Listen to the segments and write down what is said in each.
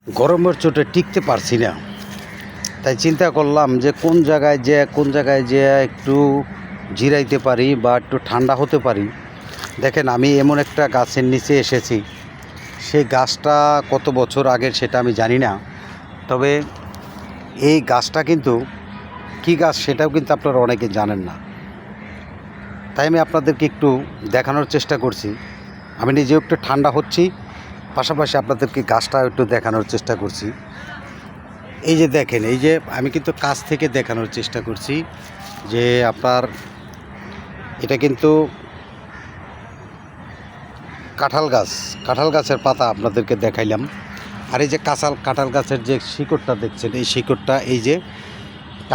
গরমের চোটে টিকতে পারছি না, তাই চিন্তা করলাম যে কোন জায়গায় যে একটু জিরাইতে পারি বা একটু ঠান্ডা হতে পারি। দেখেন, আমি এমন একটা গাছের নিচে এসেছি। সেই গাছটা কত বছর আগের সেটা আমি জানি না, তবে এই গাছটা কিন্তু কী গাছ সেটাও কিন্তু আপনারা অনেকে জানেন না। তাই আমি আপনাদেরকে একটু দেখানোর চেষ্টা করছি। আমি নিজেও একটু ঠান্ডা হচ্ছি, পাশাপাশি আপনাদেরকে গাছটাও একটু দেখানোর চেষ্টা করছি। এই যে দেখেন, এই যে আমি কিন্তু কাছ থেকে দেখানোর চেষ্টা করছি যে আপনার এটা কিন্তু কাঁঠাল গাছের পাতা আপনাদেরকে দেখাইলাম। আর এই যে কাঁঠাল গাছের যে শিকড়টা দেখছেন, এই শিকড়টা এই যে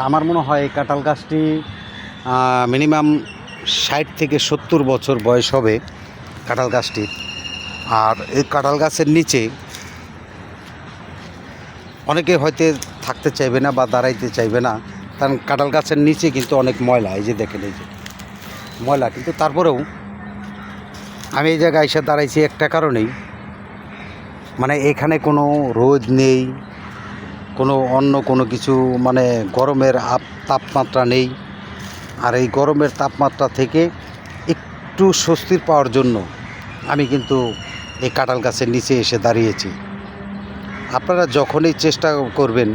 আমার মনে হয় এই কাঁঠাল গাছটি মিনিমাম 60 থেকে 70 বছর বয়স হবে কাঁঠাল গাছটির। আর এই কাঁঠাল গাছের নিচে অনেকে হয়তো থাকতে চাইবে না বা দাঁড়াইতে চাইবে না, কারণ কাঁঠাল গাছের নিচে কিন্তু অনেক ময়লা। এই যে দেখেন, এই যে ময়লা, কিন্তু তারপরেও আমি এই জায়গায় এসে দাঁড়াইছি একটা কারণেই, মানে এখানে কোনো রোদ নেই, অন্য কোনো কিছু, মানে গরমের তাপমাত্রা নেই। আর এই গরমের তাপমাত্রা থেকে একটু স্বস্তির পাওয়ার জন্য আমি কিন্তু এই কাঁঠাল গাছের নিচে এসে দাঁড়িয়েছি। আপনারা যখনই চেষ্টা করবেন,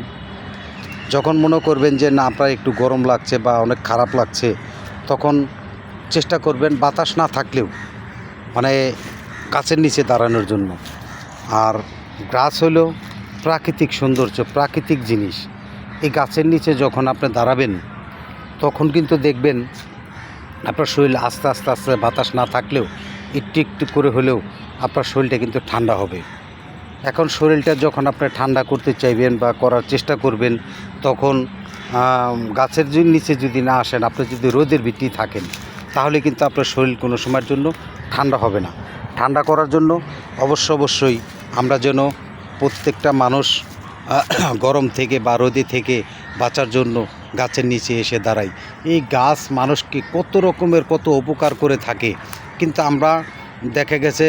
যখন মনে করবেন যে না আপনার একটু গরম লাগছে বা অনেক খারাপ লাগছে, তখন চেষ্টা করবেন বাতাস না থাকলেও মানে গাছের নিচে দাঁড়ানোর জন্য। আর গাছ হলো প্রাকৃতিক সৌন্দর্য, প্রাকৃতিক জিনিস। এই গাছের নিচে যখন আপনি দাঁড়াবেন, তখন কিন্তু দেখবেন আপনার শরীর আস্তে আস্তে বাতাস না থাকলেও একটু একটু করে হলেও আপনার শরীরটা কিন্তু ঠান্ডা হবে। এখন শরীরটা যখন আপনি ঠান্ডা করতে চাইবেন বা করার চেষ্টা করবেন, তখন গাছের নিচে যদি না আসেন, আপনি যদি রোদের ভিতরে থাকেন, তাহলে কিন্তু আপনার শরীর কোনো সময়ের জন্য ঠান্ডা হবে না। ঠান্ডা করার জন্য অবশ্যই আমরা যেন প্রত্যেকটা মানুষ গরম থেকে বা রোদে থেকে বাঁচার জন্য গাছের নিচে এসে দাঁড়াই। এই গাছ মানুষকে কত রকমের কত উপকার করে থাকে, কিন্তু আমরা দেখা গেছে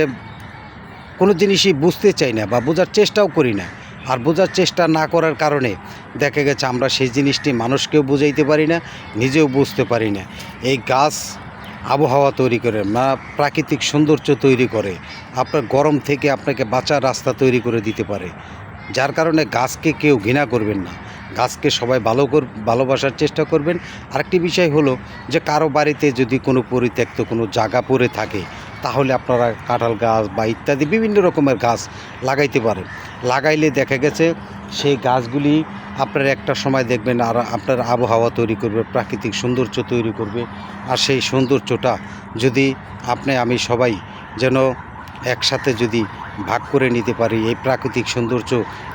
কোনো জিনিসই বুঝতে চাই না বা বোঝার চেষ্টাও করি না। আর বোঝার চেষ্টা না করার কারণে দেখা গেছে আমরা সেই জিনিসটি মানুষকেও বুঝাইতে পারি না, নিজেও বুঝতে পারি না। এই গাছ আবহাওয়া তৈরি করে, প্রাকৃতিক সৌন্দর্য তৈরি করে, আপনার গরম থেকে আপনাকে বাঁচার রাস্তা তৈরি করে দিতে পারে। যার কারণে গাছকে কেউ ঘৃণা করবেন না, গাছকে সবাই ভালোবাসার চেষ্টা করবেন। আরেকটি বিষয় হলো যে কারো বাড়িতে যদি কোনো পরিত্যক্ত কোনো জায়গা পড়ে থাকে, তাহলে আপনারা কাঁঠাল গাছ বা ইত্যাদি বিভিন্ন রকমের গাছ লাগাইতে পারেন। লাগাইলে দেখা গেছে সেই গাছগুলি আপনার একটা সময় দেখবেন আর আপনার আবহাওয়া তৈরি করবে, প্রাকৃতিক সৌন্দর্য তৈরি করবে। আর সেই সৌন্দর্যটা যদি আমি সবাই যেন একসাথে যদি ভাগ করে নিতে পারি, এই প্রাকৃতিক সৌন্দর্য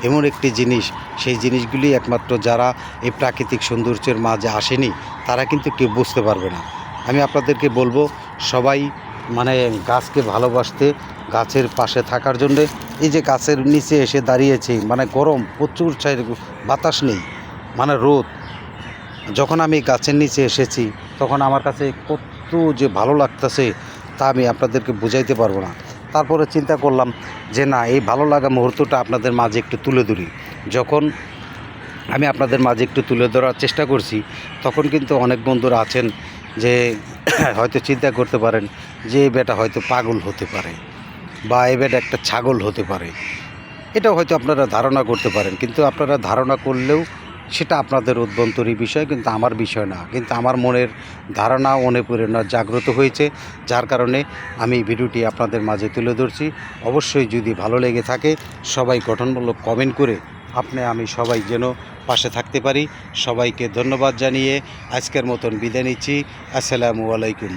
এমন একটি জিনিস, সেই জিনিসগুলি একমাত্র যারা এই প্রাকৃতিক সৌন্দর্যের মাঝে আসেনি তারা কিন্তু কেউ বুঝতে পারবে না। আমি আপনাদেরকে বলবো সবাই মানে গাছকে ভালোবাসতে, গাছের পাশে থাকার জন্যে। এই যে গাছের নিচে এসে দাঁড়িয়েছি, মানে গরম প্রচুর বাতাস নেই, মানে রোদ। যখন আমি গাছের নিচে এসেছি তখন আমার কাছে কত যে ভালো লাগতেছে তা আমি আপনাদেরকে বুঝাইতে পারবো না। তারপরে চিন্তা করলাম যে না, এই ভালো লাগা মুহূর্তটা আপনাদের মাঝে একটু তুলে ধরি। যখন আমি আপনাদের মাঝে একটু তুলে ধরার চেষ্টা করছি, তখন কিন্তু অনেক বন্ধুরা আছেন যে হয়তো চিন্তা করতে পারেন যে এই বেটা হয়তো পাগল হতে পারে বা এই বেটা একটা ছাগল হতে পারে। এটাও হয়তো আপনারা ধারণা করতে পারেন, কিন্তু আপনারা ধারণা করলেও সেটা আপনাদের অভ্যন্তরীণ বিষয়, কিন্তু আমার বিষয় না। কিন্তু আমার মনের ধারণা অনুপ্রেরণা জাগ্রত হয়েছে, যার কারণে আমি ভিডিওটি আপনাদের মাঝে তুলে ধরছি। অবশ্যই যদি ভালো লেগে থাকে সবাই গঠনমূলক কমেন্ট করে আমি সবাই যেন পাশে থাকতে পারি। সবাইকে ধন্যবাদ জানিয়ে আজকের মতন বিদায় নিচ্ছি। আসসালামু আলাইকুম।